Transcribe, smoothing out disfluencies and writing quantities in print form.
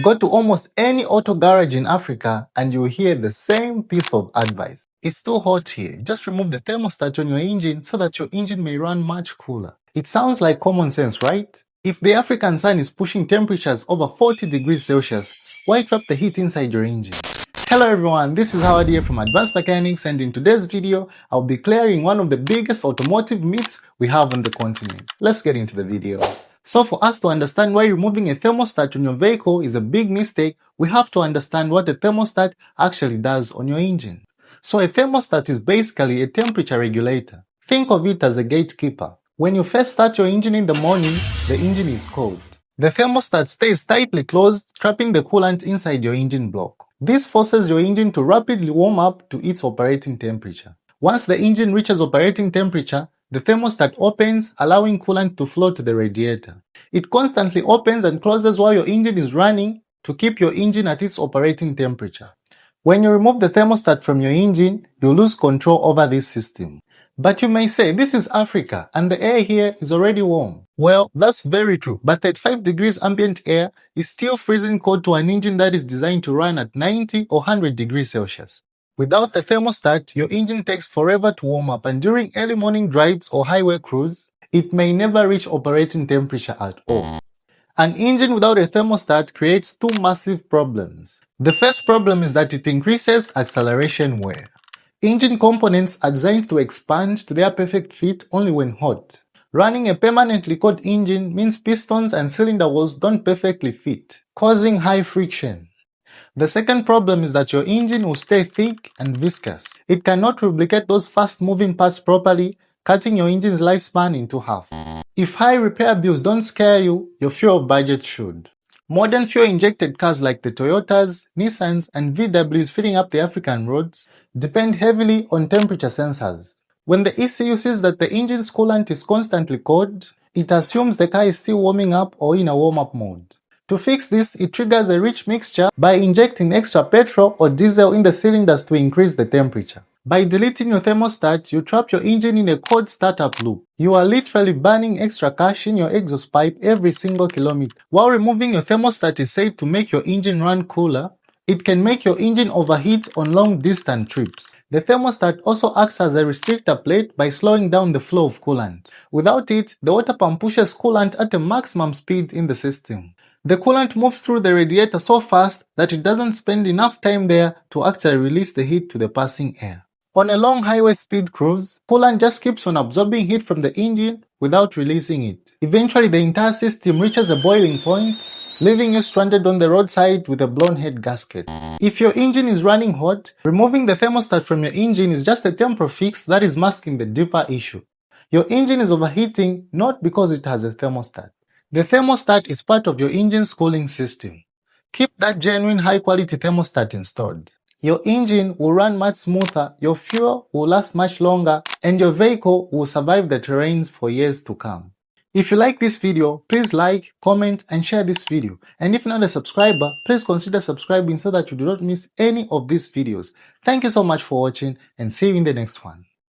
Go to almost any auto garage in Africa and you'll hear the same piece of advice. It's too hot here. Just remove the thermostat on your engine so that your engine may run much cooler. It sounds like common sense, right? If the African sun is pushing temperatures over 40 degrees Celsius, why trap the heat inside your engine? Hello everyone, this is Howard here from Advanced Mechanics, and in today's video, I'll be clearing one of the biggest automotive myths we have on the continent. Let's get into the video. So for us to understand why removing a thermostat on your vehicle is a big mistake, we have to understand what a thermostat actually does on your engine. So a thermostat is basically a temperature regulator. Think of it as a gatekeeper. When you first start your engine in the morning, the engine is cold. The thermostat stays tightly closed, trapping the coolant inside your engine block. This forces your engine to rapidly warm up to its operating temperature. Once the engine reaches operating temperature, the thermostat opens, allowing coolant to flow to the radiator. It constantly opens and closes while your engine is running to keep your engine at its operating temperature. When you remove the thermostat from your engine, you lose control over this system. But you may say, this is Africa and the air here is already warm. Well, that's very true, but 35 degrees ambient air is still freezing cold to an engine that is designed to run at 90 or 100 degrees Celsius. Without the thermostat, your engine takes forever to warm up, and during early morning drives or highway cruise, it may never reach operating temperature at all. An engine without a thermostat creates two massive problems. The first problem is that it increases acceleration wear. Engine components are designed to expand to their perfect fit only when hot. Running a permanently cold engine means pistons and cylinder walls don't perfectly fit, causing high friction. The second problem is that your engine will stay thick and viscous. It cannot replicate those fast-moving parts properly, cutting your engine's lifespan into half. If high repair bills don't scare you, your fuel budget should. Modern fuel-injected cars like the Toyotas, Nissans, and VWs filling up the African roads depend heavily on temperature sensors. When the ECU sees that the engine's coolant is constantly cold, it assumes the car is still warming up or in a warm-up mode. To fix this, it triggers a rich mixture by injecting extra petrol or diesel in the cylinders to increase the temperature. By deleting your thermostat, you trap your engine in a cold startup loop. You are literally burning extra cash in your exhaust pipe every single kilometer. While removing your thermostat is said to make your engine run cooler, it can make your engine overheat on long distance trips. The thermostat also acts as a restrictor plate by slowing down the flow of coolant. Without it, the water pump pushes coolant at a maximum speed in the system. The coolant moves through the radiator so fast that it doesn't spend enough time there to actually release the heat to the passing air. On a long highway speed cruise, coolant just keeps on absorbing heat from the engine without releasing it. Eventually, the entire system reaches a boiling point, leaving you stranded on the roadside with a blown head gasket. If your engine is running hot, removing the thermostat from your engine is just a temporary fix that is masking the deeper issue. Your engine is overheating not because it has a thermostat. The thermostat is part of your engine's cooling system. Keep that genuine high-quality thermostat installed. Your engine will run much smoother, your fuel will last much longer, and your vehicle will survive the terrains for years to come. If you like this video, please like, comment, and share this video. And if you're not a subscriber, please consider subscribing so that you do not miss any of these videos. Thank you so much for watching, and see you in the next one.